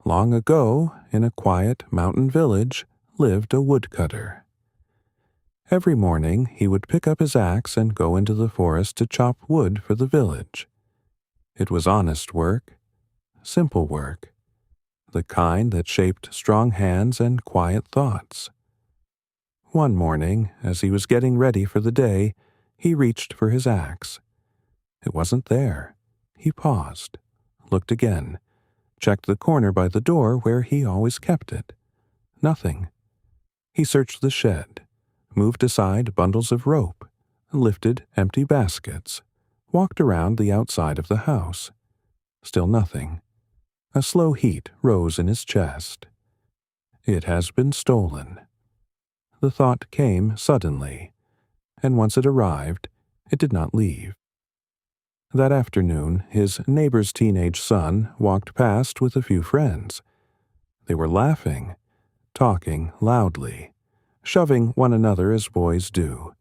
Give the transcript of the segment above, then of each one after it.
Long ago, in a quiet mountain village, lived a woodcutter. Every morning he would pick up his axe and go into the forest to chop wood for the village. It was honest work, simple work, the kind that shaped strong hands and quiet thoughts. One morning, as he was getting ready for the day, he reached for his axe. It wasn't there. He paused, looked again, checked the corner by the door where he always kept it. Nothing. He searched the shed, moved aside bundles of rope, lifted empty baskets, walked around the outside of the house. Still nothing. A slow heat rose in his chest. It has been stolen. The thought came suddenly, and once it arrived, it did not leave. That afternoon, his neighbor's teenage son walked past with a few friends. They were laughing, talking loudly, shoving one another as boys do.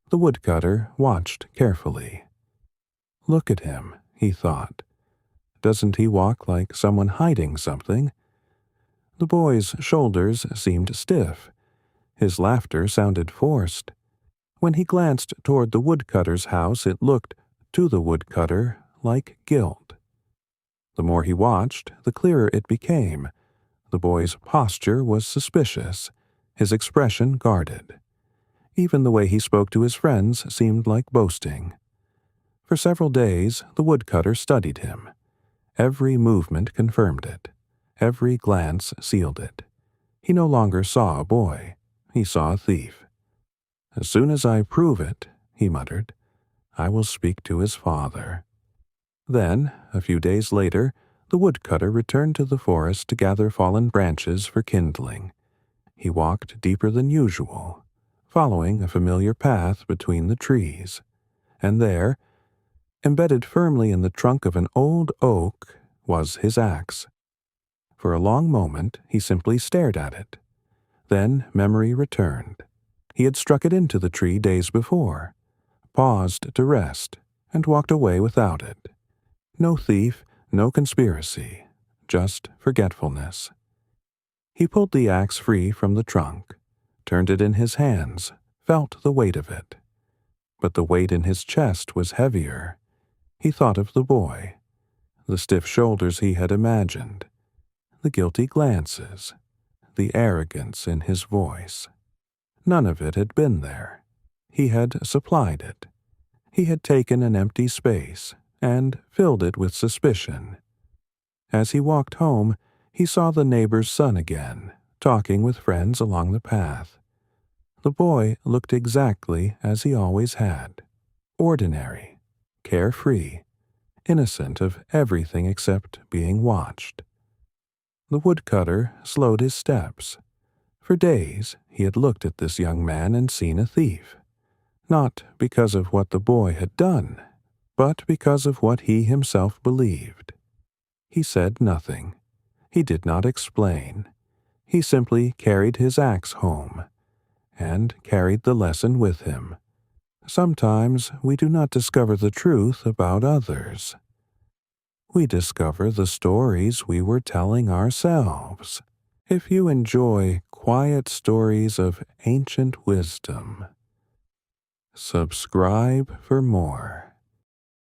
The woodcutter watched carefully. Look at him, he thought. Doesn't he walk like someone hiding something? The boy's shoulders seemed stiff. His laughter sounded forced. When he glanced toward the woodcutter's house, it looked, to the woodcutter, like guilt. The more he watched, the clearer it became. The boy's posture was suspicious, his expression guarded. Even the way he spoke to his friends seemed like boasting. For several days, the woodcutter studied him. Every movement confirmed it. Every glance sealed it. He no longer saw a boy. He saw a thief. "As soon as I prove it," he muttered, "I will speak to his father." Then, a few days later, the woodcutter returned to the forest to gather fallen branches for kindling. He walked deeper than usual, following a familiar path between the trees. And there, embedded firmly in the trunk of an old oak, was his axe. For a long moment he simply stared at it. Then memory returned. He had struck it into the tree days before, paused to rest, and walked away without it. No thief, no conspiracy, just forgetfulness. He pulled the axe free from the trunk, turned it in his hands, felt the weight of it. But the weight in his chest was heavier. He thought of the boy, the stiff shoulders he had imagined, the guilty glances, the arrogance in his voice. None of it had been there. He had supplied it. He had taken an empty space and filled it with suspicion. As he walked home, he saw the neighbor's son again, talking with friends along the path. The boy looked exactly as he always had. Ordinary, carefree, innocent of everything except being watched. The woodcutter slowed his steps. For days he had looked at this young man and seen a thief. Not because of what the boy had done, but because of what he himself believed. He said nothing. He did not explain. He simply carried his axe home, and carried the lesson with him. Sometimes we do not discover the truth about others. We discover the stories we were telling ourselves. If you enjoy quiet stories of ancient wisdom, subscribe for more.